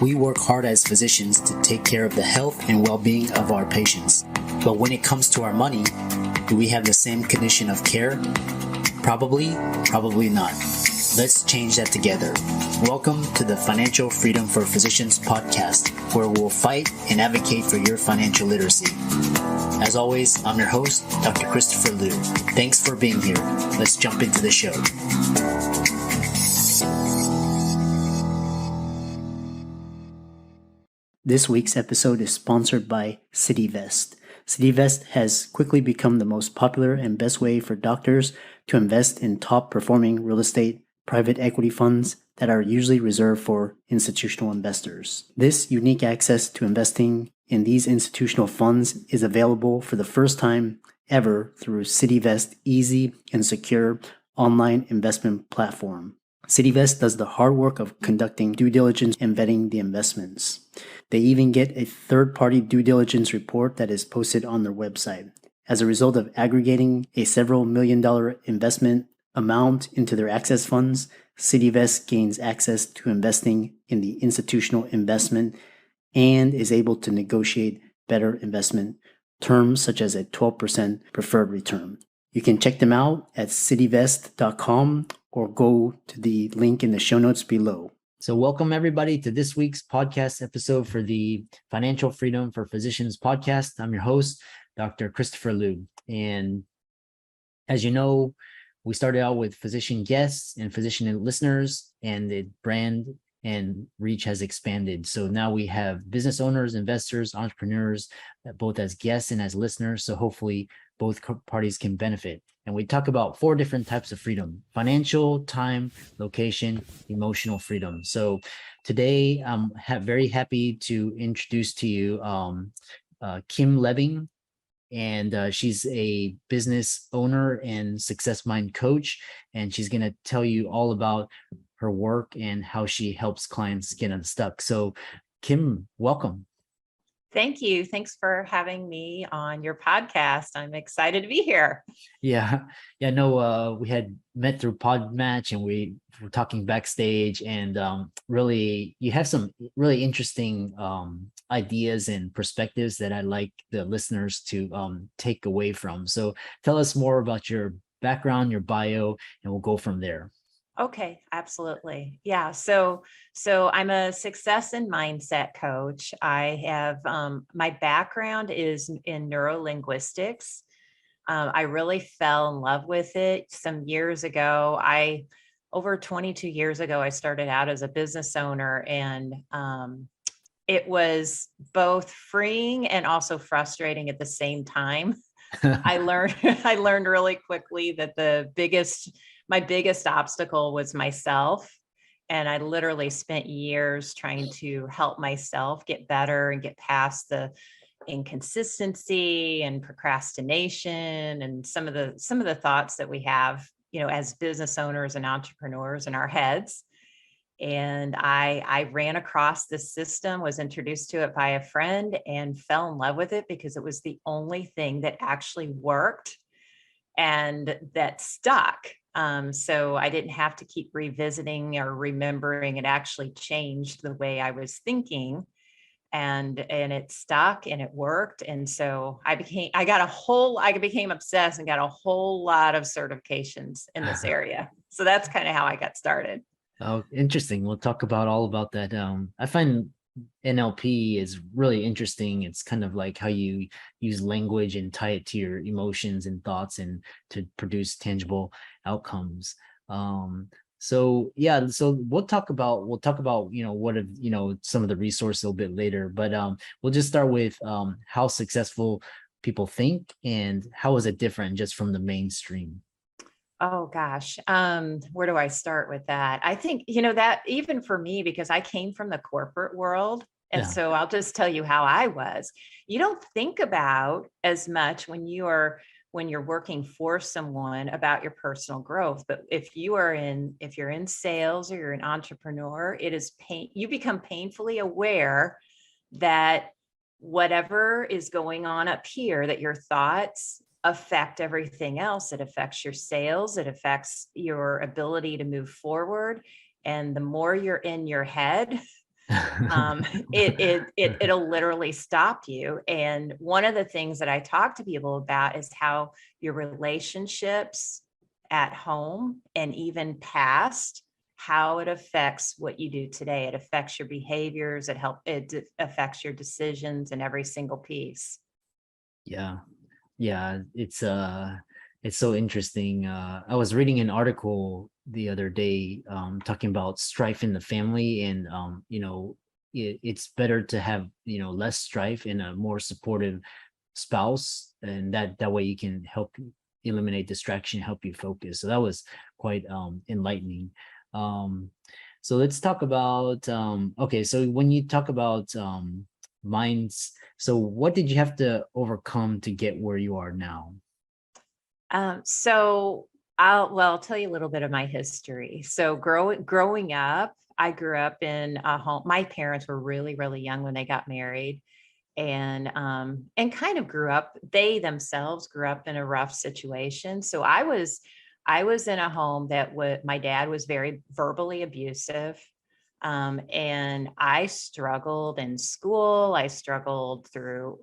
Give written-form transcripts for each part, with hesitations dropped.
We work hard as physicians to take care of the health and well-being of our patients. But when it comes to our money, do we have the same condition of care? Probably not. Let's change that together. Welcome to the Financial Freedom for Physicians podcast, where we'll fight and advocate for your financial literacy. As always, I'm your host, Dr. Christopher Liu. Thanks for being here. Let's jump into the show. This week's episode is sponsored by CityVest. CityVest has quickly become the most popular and best way for doctors to invest in top-performing real estate private equity funds that are usually reserved for institutional investors. This unique access to investing in these institutional funds is available for the first time ever through CityVest's easy and secure online investment platform. CityVest does the hard work of conducting due diligence and vetting the investments. They even get a third-party due diligence report that is posted on their website. As a result of aggregating a several $million investment amount into their access funds, CityVest gains access to investing in the institutional investment and is able to negotiate better investment terms such as a 12% preferred return. You can check them out at cityvest.com or go to the link in the show notes below. So welcome everybody to this week's podcast episode for the Financial Freedom for Physicians podcast. I'm your host, Dr. Christopher Liu. And as you know, we started out with physician guests and physician listeners, and the brand and reach has expanded. So now we have business owners, investors, entrepreneurs, both as guests and as listeners. So hopefully both parties can benefit. And we talk about 4 different types of freedom: financial, time, location, emotional freedom. So today I'm very happy to introduce to you Kim Lebbing. And she's a business owner and success mind coach. And she's going to tell you all about her work and how she helps clients get unstuck. So Kim, welcome. Thank you. Thanks for having me on your podcast. I'm excited to be here. Yeah. No, we had met through Podmatch and we were talking backstage, and really you have some really interesting ideas and perspectives that I'd like the listeners to take away from. So tell us more about your background, your bio, and we'll go from there. Okay, absolutely. Yeah. So I'm a success and mindset coach. I have, my background is in neurolinguistics. I really fell in love with it some years ago. Over 22 years ago, I started out as a business owner, and it was both freeing and also frustrating at the same time. I learned really quickly that my biggest obstacle was myself. And I literally spent years trying to help myself get better and get past the inconsistency and procrastination and some of the thoughts that we have, as business owners and entrepreneurs in our heads. And I ran across this system, was introduced to it by a friend, and fell in love with it because it was the only thing that actually worked and that stuck. So I didn't have to keep revisiting or remembering. It actually changed the way I was thinking, and it stuck and it worked. And so I became obsessed and got a whole lot of certifications in this area. So that's kind of how I got started. Oh, interesting. We'll talk about all about that. I find NLP is really interesting. It's kind of like how you use language and tie it to your emotions and thoughts and to produce tangible outcomes. So we'll talk about what some of the resources a little bit later, but we'll just start with how successful people think and how is it different just from the mainstream. Oh gosh. Where do I start with that? I think, that even for me, because I came from the corporate world. And so I'll just tell you how I was. You don't think about as much when you're working for someone about your personal growth. But if you're in sales or you're an entrepreneur, it is you become painfully aware that whatever is going on up here, that your thoughts affect everything else. It affects your sales. It affects your ability to move forward. And the more you're in your head, um, it'll literally stop you. And one of the things that I talk to people about is how your relationships at home and even past, how it affects what you do today. It affects your behaviors. It affects your decisions and every single piece. Yeah. Yeah, it's so interesting. I was reading an article the other day talking about strife in the family, and it's better to have, less strife and a more supportive spouse, and that way you can help eliminate distraction, help you focus. So that was quite enlightening. Um, so let's talk about okay, so when you talk about minds, so what did you have to overcome to get where you are now? So I'll tell you a little bit of my history. So growing up, I grew up in a home. My parents were really, really young when they got married, and kind of grew up. They themselves grew up in a rough situation. So I was in a home that my dad was very verbally abusive. And I struggled in school. I struggled through,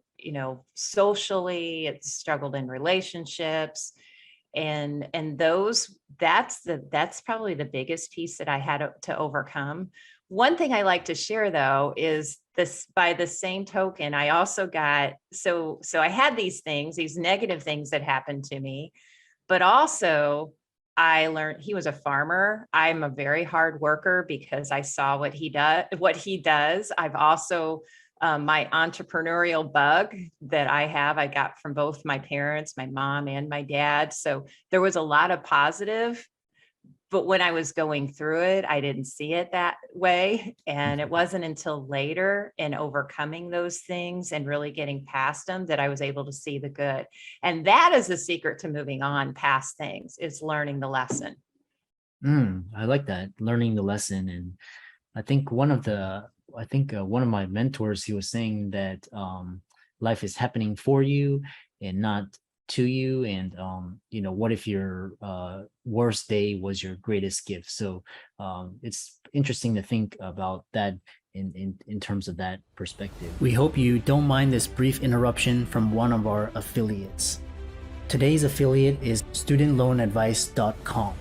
socially, it struggled in relationships. And that's probably the biggest piece that I had to overcome. One thing I like to share though is this, by the same token, I also got, so I had these things, these negative things that happened to me, but also I learned he was a farmer. I'm a very hard worker because I saw what he does. I've also, my entrepreneurial bug that I got from both my parents, my mom and my dad. So there was a lot of positive, but when I was going through it, I didn't see it that way. And it wasn't until later in overcoming those things and really getting past them that I was able to see the good. And that is the secret to moving on past things, is learning the lesson. I like that, learning the lesson. And I think one of my mentors, he was saying that life is happening for you and not to you. And what if your worst day was your greatest gift? So it's interesting to think about that in terms of that perspective. We hope you don't mind this brief interruption from one of our affiliates. Today's affiliate is studentloanadvice.com.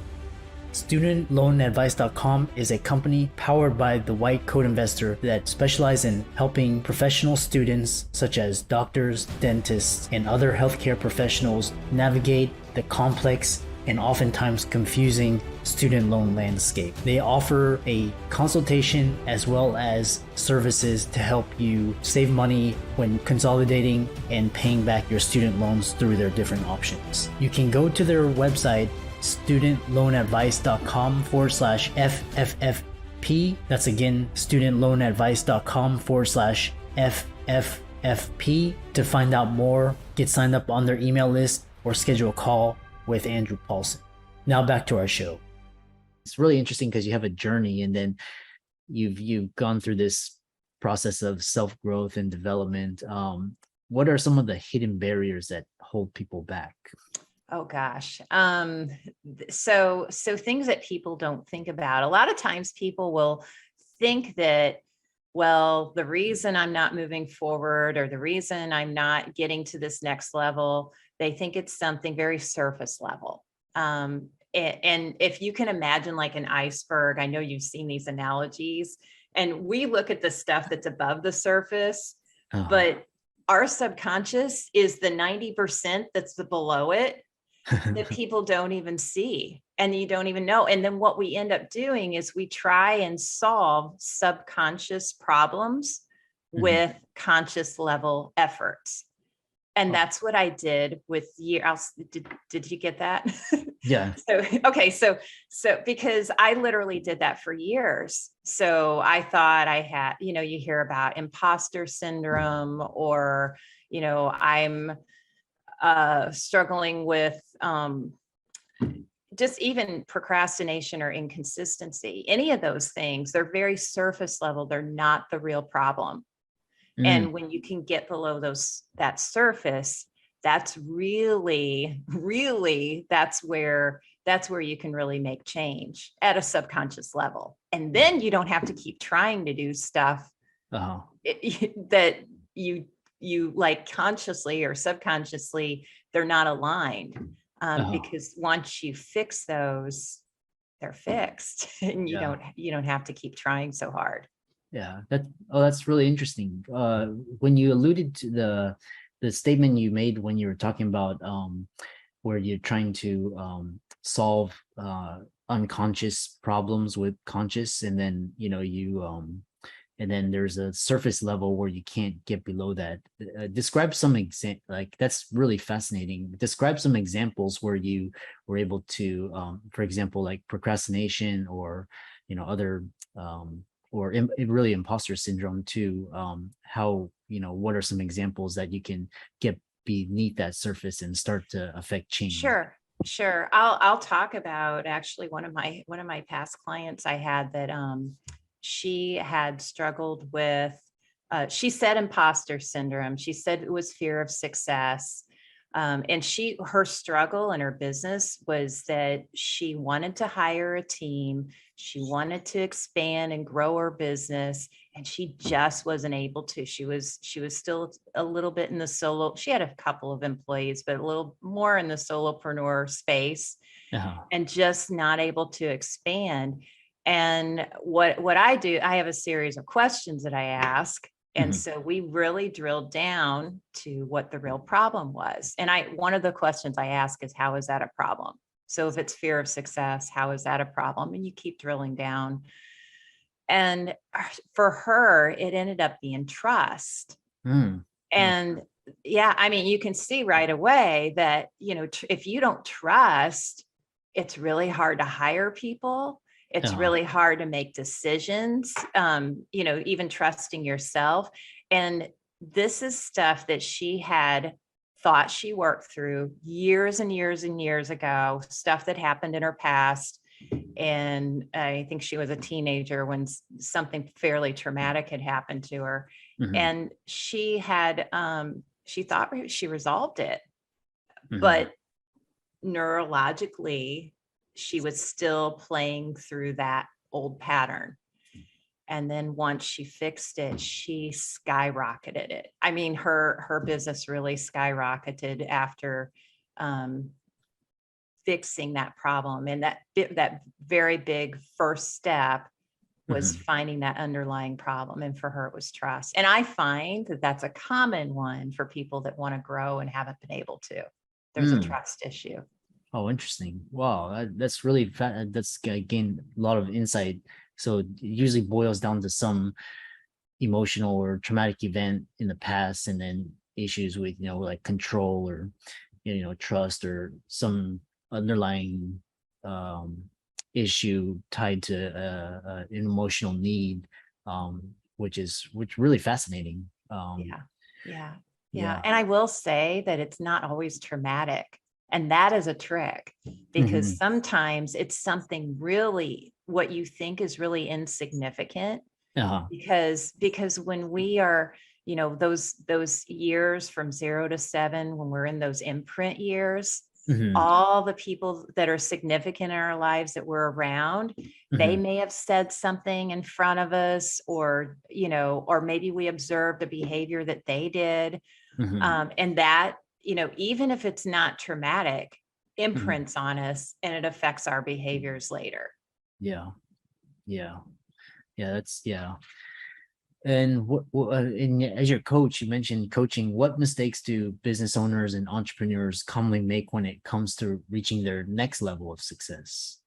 StudentLoanAdvice.com is a company powered by the White Coat Investor that specializes in helping professional students such as doctors, dentists, and other healthcare professionals navigate the complex and oftentimes confusing student loan landscape. They offer a consultation as well as services to help you save money when consolidating and paying back your student loans through their different options. You can go to their website, studentloanadvice.com/FFFP. That's again, studentloanadvice.com/FFFP to find out more, get signed up on their email list, or schedule a call with Andrew Paulson. Now back to our show. It's really interesting because you have a journey, and then you've gone through this process of self-growth and development. What are some of the hidden barriers that hold people back? Oh gosh. So things that people don't think about. A lot of times people will think that, well, the reason I'm not moving forward or the reason I'm not getting to this next level, they think it's something very surface level. And if you can imagine like an iceberg, I know you've seen these analogies, and we look at the stuff that's above the surface, but our subconscious is the 90% that's below it that people don't even see and you don't even know. And then what we end up doing is we try and solve subconscious problems with conscious level efforts. And that's what I did with did you get that? Yeah. So because I literally did that for years. So I thought I had, you hear about imposter syndrome, or, I'm struggling with just even procrastination or inconsistency. Any of those things, they're very surface level. They're not the real problem. And when you can get below that surface, that's really, really, that's where that's where you can really make change at a subconscious level. And then you don't have to keep trying to do stuff Uh-huh. that you like consciously or subconsciously, they're not aligned. Because once you fix those, they're fixed and you Yeah. don't have to keep trying so hard. Yeah, that's really interesting. When you alluded to the statement you made when you were talking about where you're trying to solve unconscious problems with conscious, and then and then there's a surface level where you can't get below that. Describe some like that's really fascinating. Describe some examples where you were able to, for example, like procrastination or other or really imposter syndrome too. How what are some examples that you can get beneath that surface and start to affect change? Sure. I'll talk about actually one of my past clients I had that she had struggled with, she said imposter syndrome. She said it was fear of success. And her struggle in her business was that she wanted to hire a team. She wanted to expand and grow her business, and she just wasn't able to. She was still a little bit in the solo. She had a couple of employees, but a little more in the solopreneur space, and just not able to expand. And what I do, I have a series of questions that I ask. And so we really drilled down to what the real problem was. And one of the questions I ask is, how is that a problem? So if it's fear of success, how is that a problem? And you keep drilling down. And for her, it ended up being trust. And yeah, I mean, you can see right away that, if you don't trust, it's really hard to hire people. It's really hard to make decisions, even trusting yourself. And this is stuff that she had thought she worked through years and years and years ago, stuff that happened in her past. And I think she was a teenager when something fairly traumatic had happened to her. And she had, she thought she resolved it, but neurologically, she was still playing through that old pattern. And then once she fixed it, she skyrocketed it. I mean, her business really skyrocketed after fixing that problem. And that very big first step was finding that underlying problem. And for her, it was trust. And I find that that's a common one for people that want to grow and haven't been able to. There's a trust issue. Oh, interesting. Wow. That's really, that's gained a lot of insight. So it usually boils down to some emotional or traumatic event in the past, and then issues with, like control or, trust or some underlying issue tied to an emotional need, which really fascinating. Yeah. And I will say that it's not always traumatic. And that is a trick, because sometimes it's something really, what you think is really insignificant. Because when we are, those years from 0 to 7, when we're in those imprint years, all the people that are significant in our lives that we're around, they may have said something in front of us, or, or maybe we observed a behavior that they did. And that, even if it's not traumatic, imprints on us, and it affects our behaviors later. Yeah. And as your coach, you mentioned coaching. What mistakes do business owners and entrepreneurs commonly make when it comes to reaching their next level of success?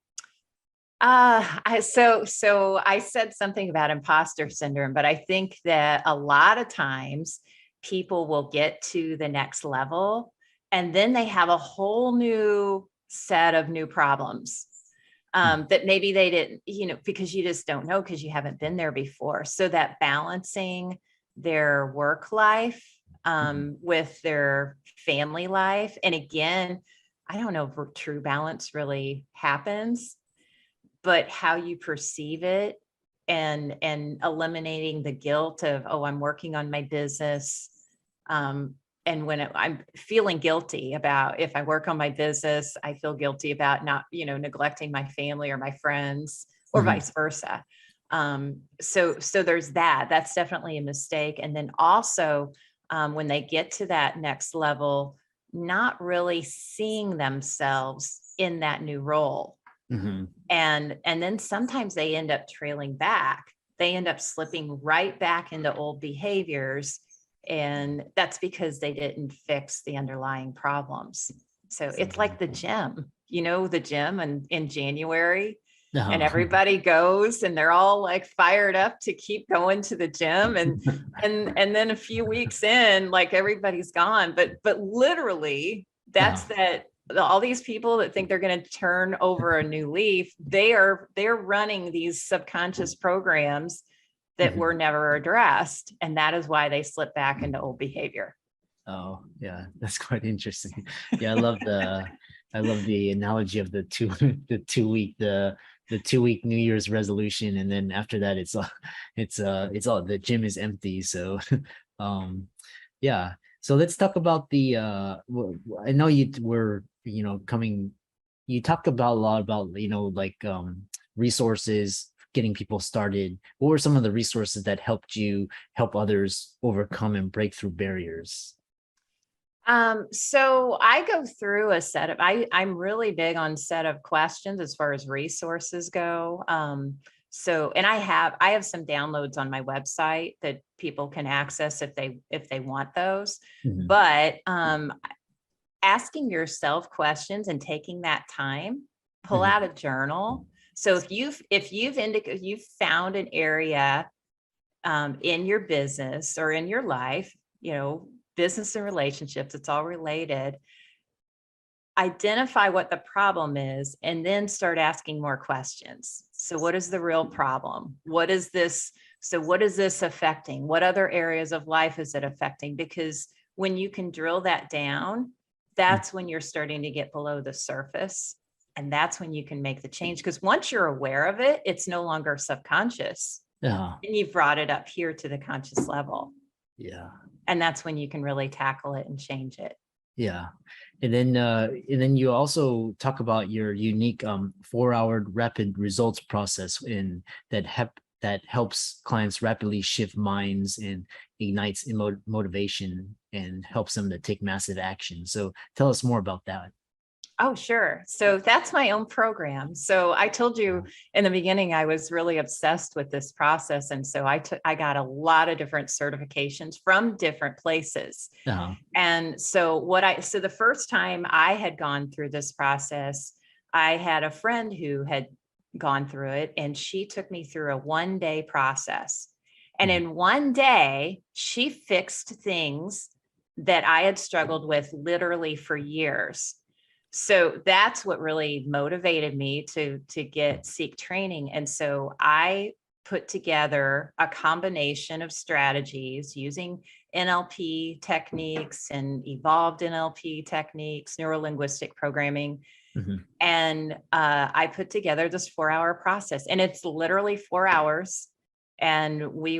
So I said something about imposter syndrome, but I think that a lot of times people will get to the next level, and then they have a whole new set of new problems that maybe they didn't, because you just don't know, because you haven't been there before. So that balancing their work life with their family life. And again, I don't know if true balance really happens, but how you perceive it, and eliminating the guilt of, oh, I'm working on my business. And when I'm feeling guilty about, if I work on my business, I feel guilty about not, neglecting my family or my friends, or Mhm. vice versa. So there's that. That's definitely a mistake. And then also, when they get to that next level, not really seeing themselves in that new role. Mhm. And then sometimes they end up trailing back. They end up slipping right back into old behaviors. And that's because they didn't fix the underlying problems. So it's like the gym, the gym in January, and Uh-huh. everybody goes and they're all like fired up to keep going to the gym. And then a few weeks in, like everybody's gone, but literally that's that all these people that think they're going to turn over a new leaf, they're running these subconscious programs that Mhm. were never addressed. And that is why they slip back into old behavior. Oh, yeah, that's quite interesting. Yeah, I love the analogy of the two the 2 week the 2 week New Year's resolution, and then after that it's all the gym is empty. So um yeah. So let's talk about the I know you were, coming, you talked about a lot about, like resources, getting people started. What were some of the resources that helped you help others overcome and break through barriers? So I go through a set of, I'm really big on set of questions as far as resources go. And I have some downloads on my website that people can access if they want those. Mhm. But asking yourself questions and taking that time, pull Mhm. out a journal. So you've found an area in your business or in your life, business and relationships, it's all related. Identify what the problem is and then start asking more questions. So what is the real problem? What is this? So what is this affecting? What other areas of life is it affecting? Because when you can drill that down, that's when you're starting to get below the surface. And that's when you can make the change. Because once you're aware of it, it's no longer subconscious. Yeah. And you've brought it up here to the conscious level. Yeah. And that's when you can really tackle it and change it. Yeah. And then you also talk about your unique 4-hour rapid results process in that helps clients rapidly shift minds and ignites motivation and helps them to take massive action. So tell us more about that. Oh, sure. So that's my own program. So I told you in the beginning, I was really obsessed with this process. And so I got a lot of different certifications from different places. Uh-huh. And so the first time I had gone through this process, I had a friend who had gone through it, and she took me through a 1-day process. And in 1 day, she fixed things that I had struggled with literally for years. So that's what really motivated me to seek training. And so I put together a combination of strategies using NLP techniques and evolved NLP techniques, neuro-linguistic programming. Mhm. And I put together this 4-hour process, and it's literally 4 hours. And we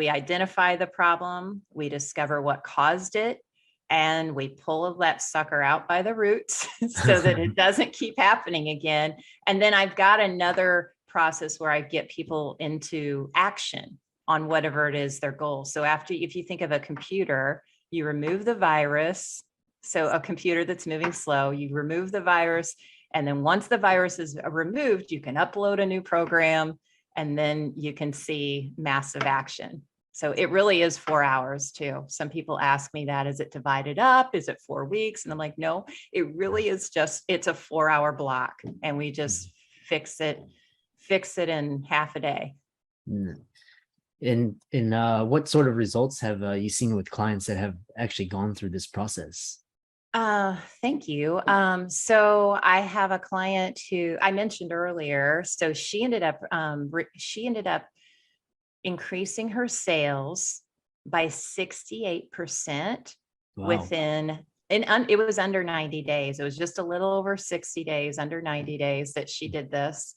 identify the problem, we discover what caused it, and we pull that sucker out by the roots so that it doesn't keep happening again. And then I've got another process where I get people into action on whatever it is their goal. So if you think of a computer, you remove the virus. So a computer that's moving slow, you remove the virus. And then once the virus is removed, you can upload a new program, and then you can see massive action. So it really is 4 hours too. Some people ask me that, is it divided up? Is it 4 weeks? And I'm like, no, it really is it's a 4-hour block, and we just fix it in half a day. Mm. And what sort of results have you seen with clients that have actually gone through this process? Thank you. So I have a client who I mentioned earlier. So she ended up increasing her sales by 68% Wow. it was under 90 days. It was just a little over 60 days, under 90 days that she did this.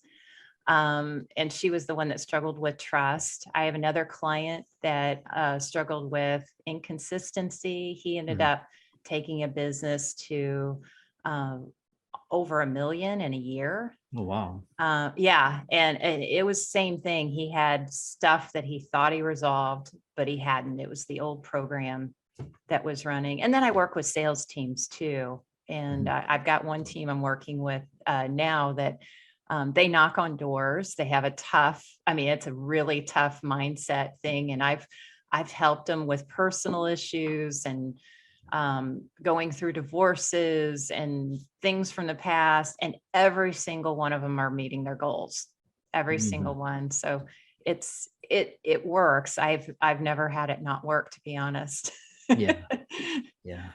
And she was the one that struggled with trust. I have another client that struggled with inconsistency. He ended Mhm. up taking a business to over $1 million in a year. Oh, wow. Yeah. And it was same thing. He had stuff that he thought he resolved, but he hadn't. It was the old program that was running. And then I work with sales teams too. And I've got one team I'm working with now that they knock on doors. They have it's a really tough mindset thing. And I've helped them with personal issues and going through divorces and things from the past. And every single one of them are meeting their goals, every single one. So it works. I've never had it not work, to be honest. Yeah. Yeah.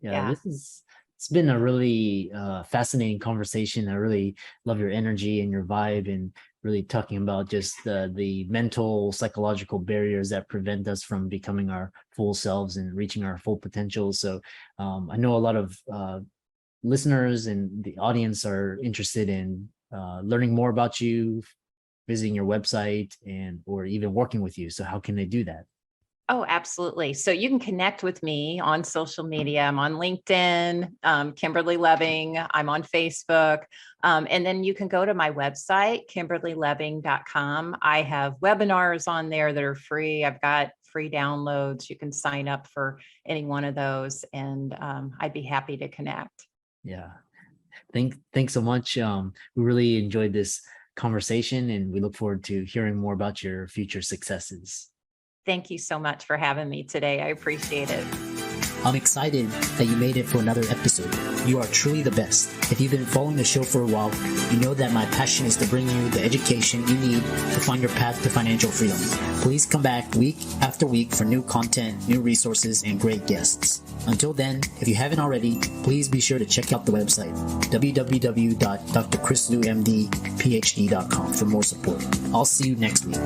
Yeah. It's been a really fascinating conversation. I really love your energy and your vibe, and really talking about just the mental, psychological barriers that prevent us from becoming our full selves and reaching our full potential. So I know a lot of listeners and the audience are interested in learning more about you, visiting your website, or even working with you. So how can they do that? Oh, absolutely. So you can connect with me on social media. I'm on LinkedIn, Kimberly Lebbing. I'm on Facebook. And then you can go to my website, kimberlylebbing.com. I have webinars on there that are free. I've got free downloads. You can sign up for any one of those, and I'd be happy to connect. Yeah. Thanks so much. We really enjoyed this conversation, and we look forward to hearing more about your future successes. Thank you so much for having me today. I appreciate it. I'm excited that you made it for another episode. You are truly the best. If you've been following the show for a while, you know that my passion is to bring you the education you need to find your path to financial freedom. Please come back week after week for new content, new resources, and great guests. Until then, if you haven't already, please be sure to check out the website, www.drchrislewmdphd.com, for more support. I'll see you next week.